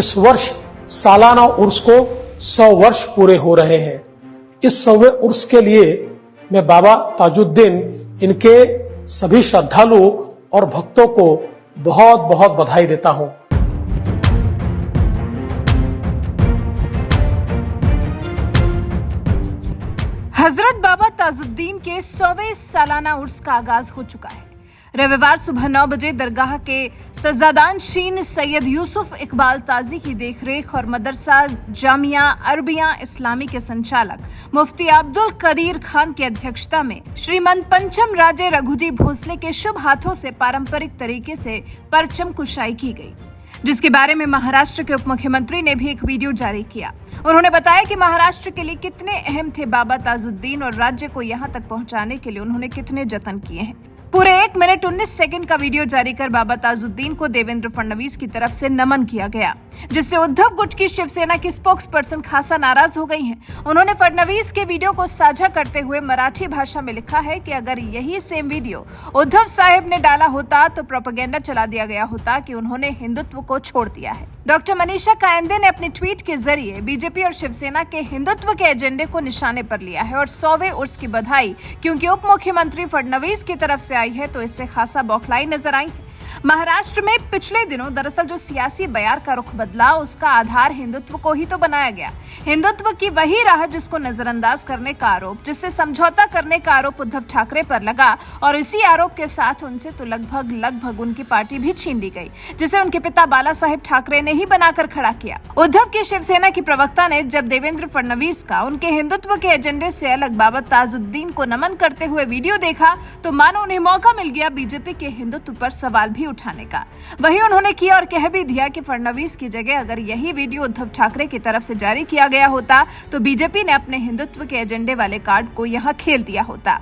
इस वर्ष सालाना उर्स को 100 वर्ष पूरे हो रहे हैं। इस 100वें उर्स के लिए मैं बाबा ताजुद्दीन, इनके सभी श्रद्धालुओं और भक्तों को बहुत बहुत बधाई देता हूं। हजरत बाबा ताजुद्दीन के 100वें सालाना उर्स का आगाज हो चुका है। रविवार सुबह 9 बजे दरगाह के सज्जादान शीन सैयद यूसुफ इकबाल ताजी की देखरेख और मदरसा जामिया अरबिया इस्लामी के संचालक मुफ्ती अब्दुल कदीर खान की अध्यक्षता में श्रीमंत पंचम राजे रघुजी भोसले के शुभ हाथों से पारंपरिक तरीके से परचम कुशाई की गई, जिसके बारे में महाराष्ट्र के उप मुख्यमंत्री ने भी एक वीडियो जारी किया। उन्होंने बताया कि महाराष्ट्र के लिए कितने अहम थे बाबा ताजुद्दीन और राज्य को यहां तक पहुंचाने के लिए उन्होंने कितने जतन किए हैं। पूरे 1 मिनट 19 सेकंड का वीडियो जारी कर बाबा ताजुद्दीन को देवेंद्र फडणवीस की तरफ से नमन किया गया, जिससे उद्धव गुट की शिवसेना की स्पोक्स पर्सन खासा नाराज हो गई हैं। उन्होंने फडणवीस के वीडियो को साझा करते हुए मराठी भाषा में लिखा है कि अगर यही सेम वीडियो उद्धव साहब ने डाला होता तो प्रोपेगेंडा चला दिया गया होता कि उन्होंने हिंदुत्व को छोड़ दिया है। डॉक्टर मनीषा कायंदे ने अपने ट्वीट के जरिए बीजेपी और शिवसेना के हिंदुत्व के एजेंडे को निशाने पर लिया है और 100वें उर्स की बधाई क्योंकि उप मुख्यमंत्री फडणवीस की तरफ से आई है तो इससे खासा बौखलाई नजर आई है। महाराष्ट्र में पिछले दिनों दरअसल जो सियासी बयार का रुख बदला उसका आधार हिंदुत्व को ही तो बनाया गया। हिंदुत्व की वही राह जिसको नजरअंदाज करने का आरोप, जिससे समझौता करने का आरोप उद्धव ठाकरे पर लगा और इसी आरोप के साथ उनसे तो लगभग उनकी पार्टी भी छीन ली गई, जिसे उनके पिता बाला साहेब ठाकरे ने ही बनाकर खड़ा किया। उद्धव की शिवसेना की प्रवक्ता ने जब देवेंद्र फडणवीस का उनके हिंदुत्व के एजेंडे से अलग बाबा ताजुद्दीन को नमन करते हुए वीडियो देखा तो मानो उन्हें मौका मिल गया बीजेपी के हिंदुत्व पर सवाल भी उठाने का। वही उन्होंने किया और कह भी दिया कि फडणवीस की जगह अगर यही वीडियो उद्धव ठाकरे की तरफ से जारी किया गया होता तो बीजेपी ने अपने हिंदुत्व के एजेंडे वाले कार्ड को यहां खेल दिया होता।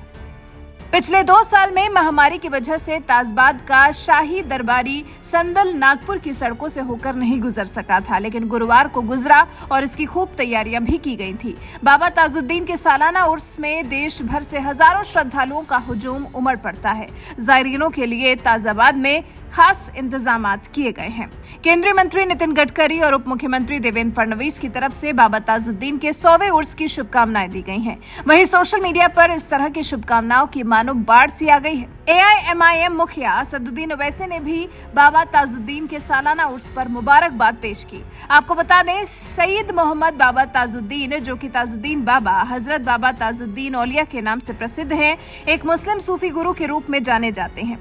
पिछले 2 साल में महामारी की वजह से ताजबाद का शाही दरबारी संदल नागपुर की सड़कों से होकर नहीं गुजर सका था, लेकिन गुरुवार को गुजरा और इसकी खूब तैयारियां भी की गई थी। बाबा ताजुद्दीन के सालाना उर्स में देश भर से हजारों श्रद्धालुओं का हुजूम उमड़ पड़ता है। जायरीनों के लिए ताजाबाद में खास इंतजामात किए गए हैं। केंद्रीय मंत्री नितिन गडकरी और उप मुख्यमंत्री देवेंद्र फडणवीस की तरफ से बाबा ताजुद्दीन के 100वें उर्स की शुभकामनाएं दी गई हैं। वहीं सोशल मीडिया पर इस तरह की शुभकामनाओं की मानो बाढ़ सी आ गई है। AIMIM मुखिया असदुद्दीन ओवैसी ने भी बाबा ताजुद्दीन के सालाना उर्स पर मुबारकबाद पेश की। आपको बता दें, सईद मोहम्मद बाबा ताजुद्दीन, जो कि ताजुद्दीन बाबा हजरत बाबा ताजुद्दीन औलिया के नाम से प्रसिद्ध हैं, एक मुस्लिम सूफी गुरु के रूप में जाने जाते हैं।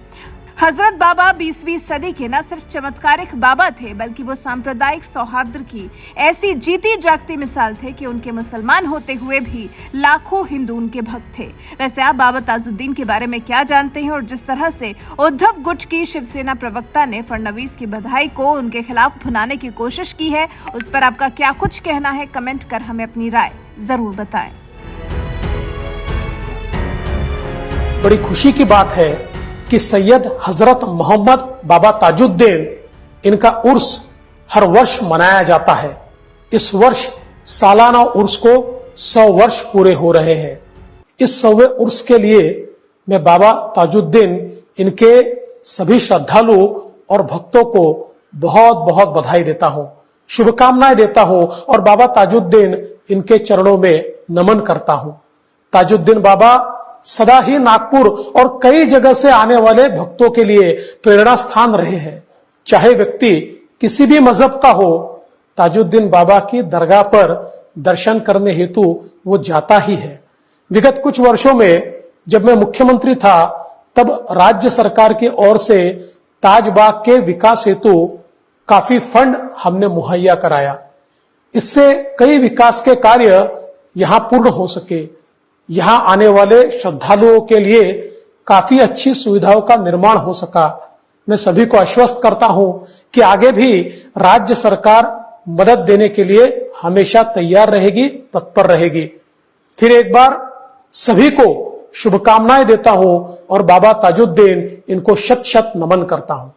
हजरत बाबा 20वीं सदी के न सिर्फ चमत्कारिक बाबा थे बल्कि वो सांप्रदायिक सौहार्द की ऐसी जीती जागती मिसाल थे कि उनके मुसलमान होते हुए भी लाखों हिंदू उनके भक्त थे। वैसे आप बाबा ताजुद्दीन के बारे में क्या जानते हैं और जिस तरह से उद्धव गुट की शिवसेना प्रवक्ता ने फडणवीस की बधाई को उनके खिलाफ भुनाने की कोशिश की है, उस पर आपका क्या कुछ कहना है? कमेंट कर हमें अपनी राय जरूर बताएं। बड़ी खुशी की बात है कि सैयद हजरत मोहम्मद बाबा ताजुद्दीन, इनका उर्स हर वर्ष मनाया जाता है। इस वर्ष सालाना उर्स को 100 वर्ष पूरे हो रहे हैं। इस 100वें उर्स के लिए मैं बाबा ताजुद्दीन, इनके सभी श्रद्धालुओं और भक्तों को बहुत बहुत बधाई देता हूं, शुभकामनाएं देता हूं और बाबा ताजुद्दीन, इनके चरणों में नमन करता हूं। ताजुद्दीन बाबा सदा ही नागपुर और कई जगह से आने वाले भक्तों के लिए प्रेरणा स्थान रहे हैं। चाहे व्यक्ति किसी भी मजहब का हो, ताजुद्दीन बाबा की दरगाह पर दर्शन करने हेतु वो जाता ही है। विगत कुछ वर्षों में जब मैं मुख्यमंत्री था तब राज्य सरकार की ओर से ताजबाग के विकास हेतु काफी फंड हमने मुहैया कराया। इससे कई विकास के कार्य यहां पूर्ण हो सके। यहां आने वाले श्रद्धालुओं के लिए काफी अच्छी सुविधाओं का निर्माण हो सका। मैं सभी को आश्वस्त करता हूं कि आगे भी राज्य सरकार मदद देने के लिए हमेशा तैयार रहेगी, तत्पर रहेगी। फिर एक बार सभी को शुभकामनाएं देता हूं और बाबा ताजुद्दीन, इनको शत शत नमन करता हूं।